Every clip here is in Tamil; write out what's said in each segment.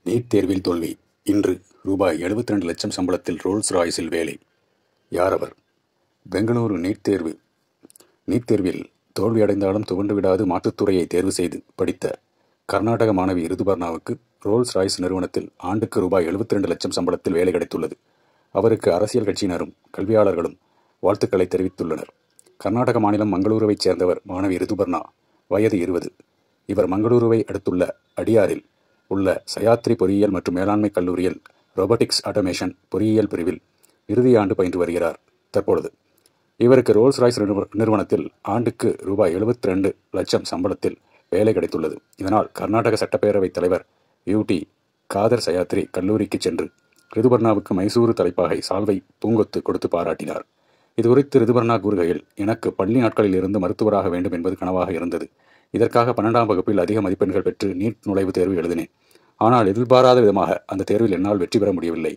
நீட் தேர்வில் தோல்வி. இன்று ரூபாய் 72 லட்சம் சம்பளத்தில் ரோல்ஸ் ராய்ஸில் வேலை. யார் அவர்? பெங்களூரு நீட் தேர்வில் தோல்வியடைந்தாலும் துவண்டு விடாது மாற்றுத்துறையை தேர்வு செய்து படித்த கர்நாடக மாணவி ரிதுபர்ணாவுக்கு ரோல்ஸ் ராய்ஸ் நிறுவனத்தில் ஆண்டுக்கு ரூபாய் 72 லட்சம் சம்பளத்தில் வேலை கிடைத்துள்ளது. அவருக்கு அரசியல் கட்சியினரும் கல்வியாளர்களும் வாழ்த்துக்களை தெரிவித்துள்ளனர். கர்நாடக மாநிலம் மங்களூருவைச் சேர்ந்தவர் மாணவி ரிதுபர்ணா. வயது 20. இவர் மங்களூருவை அடுத்துள்ள அடியாரில் உள்ள சயாத்ரி பொறியியல் மற்றும் மேலாண்மை கல்லூரியில் ரோபோட்டிக்ஸ் ஆட்டோமேஷன் பொறியியல் பிரிவில் இறுதி ஆண்டு பயின்று வருகிறார். தற்பொழுது இவருக்கு ரோல்ஸ் ராய்ஸ் நிறுவனத்தில் ஆண்டுக்கு ரூபாய் 72 லட்சம் சம்பளத்தில் வேலை கிடைத்துள்ளது. இதனால் கர்நாடக சட்டப்பேரவைத் தலைவர் யூடி காதர் சயாத்ரி கல்லூரிக்கு சென்று ரிதுபர்ணாவுக்கு மைசூரு தலைப்பாகை, சால்வை, பூங்கொத்து கொடுத்து பாராட்டினார். இதுகுறித்து ரிதுபர்ணா கூறுகையில், எனக்கு பள்ளி நாட்களில் இருந்து மருத்துவராக வேண்டும் என்பது கனவாக இருந்தது. இதற்காக 12ஆம் வகுப்பில் அதிக மதிப்பெண்கள் பெற்று நீட் நுழைவுத் தேர்வு எழுதினேன். ஆனால் எதிர்பாராத விதமாக அந்த தேர்வில் என்னால் வெற்றி பெற முடியவில்லை.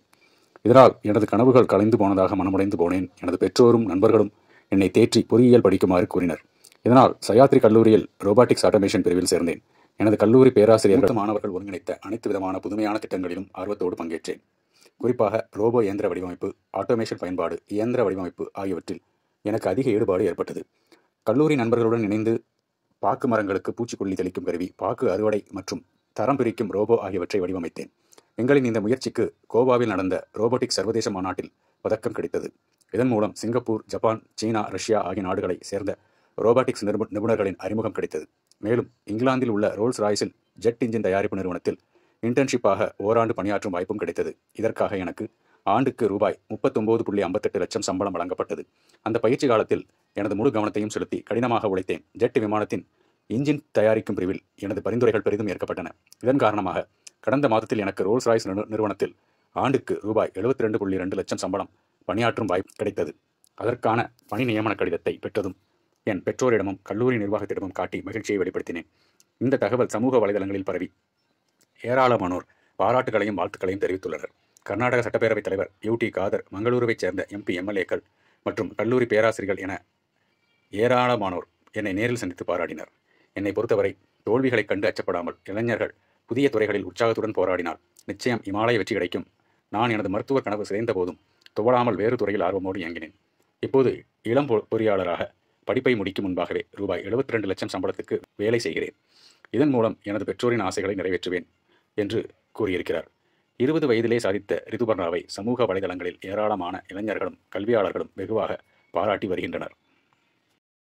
இதனால் எனது கனவுகள் கலைந்து போனதாக மனமுடைந்து போனேன். எனது பெற்றோரும் நண்பர்களும் என்னை தேற்றி பொறியியல் படிக்குமாறு கூறினர். இதனால் சயாத்ரி கல்லூரியில் ரோபாட்டிக்ஸ் ஆட்டோமேஷன் பிரிவில் சேர்ந்தேன். எனது கல்லூரி பேராசிரியர்கள், மாணவர்கள் ஒருங்கிணைத்த அனைத்து விதமான புதுமையான திட்டங்களிலும் ஆர்வத்தோடு பங்கேற்றேன். குறிப்பாக ரோபோ இயந்திர வடிவமைப்பு, ஆட்டோமேஷன் பயன்பாடு, இயந்திர வடிவமைப்பு ஆகியவற்றில் எனக்கு அதிக ஈடுபாடு ஏற்பட்டது. கல்லூரி நண்பர்களுடன் இணைந்து பாக்கு மரங்களுக்கு பூச்சிக்கொல்லி தெளிக்கும் கருவி, பாக்கு அறுவடை மற்றும் தரம் பிரிக்கும் ரோபோ ஆகியவற்றை வடிவமைத்தேன். எங்களின் இந்த முயற்சிக்கு கோவாவில் நடந்த ரோபோட்டிக்ஸ் சர்வதேச மாநாட்டில் பதக்கம் கிடைத்தது. இதன் மூலம் சிங்கப்பூர், ஜப்பான், சீனா, ரஷ்யா ஆகிய நாடுகளை சேர்ந்த ரோபாட்டிக்ஸ் நிபுணர்களின் அறிமுகம் கிடைத்தது. மேலும் இங்கிலாந்தில் உள்ள ரோல்ஸ் ராய்ஸில் ஜெட் இன்ஜின் தயாரிப்பு நிறுவனத்தில் இன்டர்ன்ஷிப்பாக ஓராண்டு பணியாற்றும் வாய்ப்பும் கிடைத்தது. இதற்காக எனக்கு ஆண்டுக்கு ரூபாய் 39.58 லட்சம் சம்பளம் வழங்கப்பட்டது. அந்த பயிற்சி காலத்தில் எனது முழு கவனத்தையும் செலுத்தி கடினமாக உழைத்தேன். ஜெட் விமானத்தின் இன்ஜின் தயாரிக்கும் பிரிவில் எனது பரிந்துரைகள் பெரிதும் ஏற்கப்பட்டன. இதன் காரணமாக கடந்த மாதத்தில் எனக்கு ரோல்ஸ் ராய்ஸ் நிறுவனத்தில் ஆண்டுக்கு ரூபாய் 72.2 லட்சம் சம்பளம் பணியாற்றும் வாய்ப்பு கிடைத்தது. அதற்கான பணி நியமன கடிதத்தை பெற்றதும் என் பெற்றோரிடமும் கல்லூரி நிர்வாகத்திடமும் காட்டி மகிழ்ச்சியை வெளிப்படுத்தினேன். இந்த தகவல் சமூக வலைதளங்களில் பரவி ஏராளமானோர் பாராட்டுகளையும் வாழ்த்துக்களையும் தெரிவித்துள்ளனர். கர்நாடக சட்டப்பேரவைத் தலைவர் யூடி காதர், மங்களூருவைச் சேர்ந்த MP, MLAக்கள் மற்றும் கல்லூரி பேராசிரியர்கள் என ஏராளமானோர் என்னை நேரில் சந்தித்து பாராட்டினர். என்னை பொறுத்தவரை தோல்விகளைக் கண்டு அச்சப்படாமல் இளைஞர்கள் புதிய துறைகளில் உற்சாகத்துடன் போராடினால் நிச்சயம் இமாலய வெற்றி கிடைக்கும். நான் எனது மருத்துவ கனவு சிதைந்த போதும் துவளாமல் வேறு துறையில் ஆர்வமோடு இயங்கினேன். இப்போது இளம் பொறியாளராக படிப்பை முடிக்கும் முன்பாகவே ரூபாய் 72 லட்சம் சம்பளத்துக்கு வேலை செய்கிறேன். இதன் மூலம் எனது பெற்றோரின் ஆசைகளை நிறைவேற்றுவேன் என்று கூறியிருக்கிறார். 20 வயதிலே சாதித்த ரிதுபர்ணாவை சமூக வலைதளங்களில் ஏராளமான இளைஞர்களும் கல்வியாளர்களும் வெகுவாக பாராட்டி வருகின்றனர்.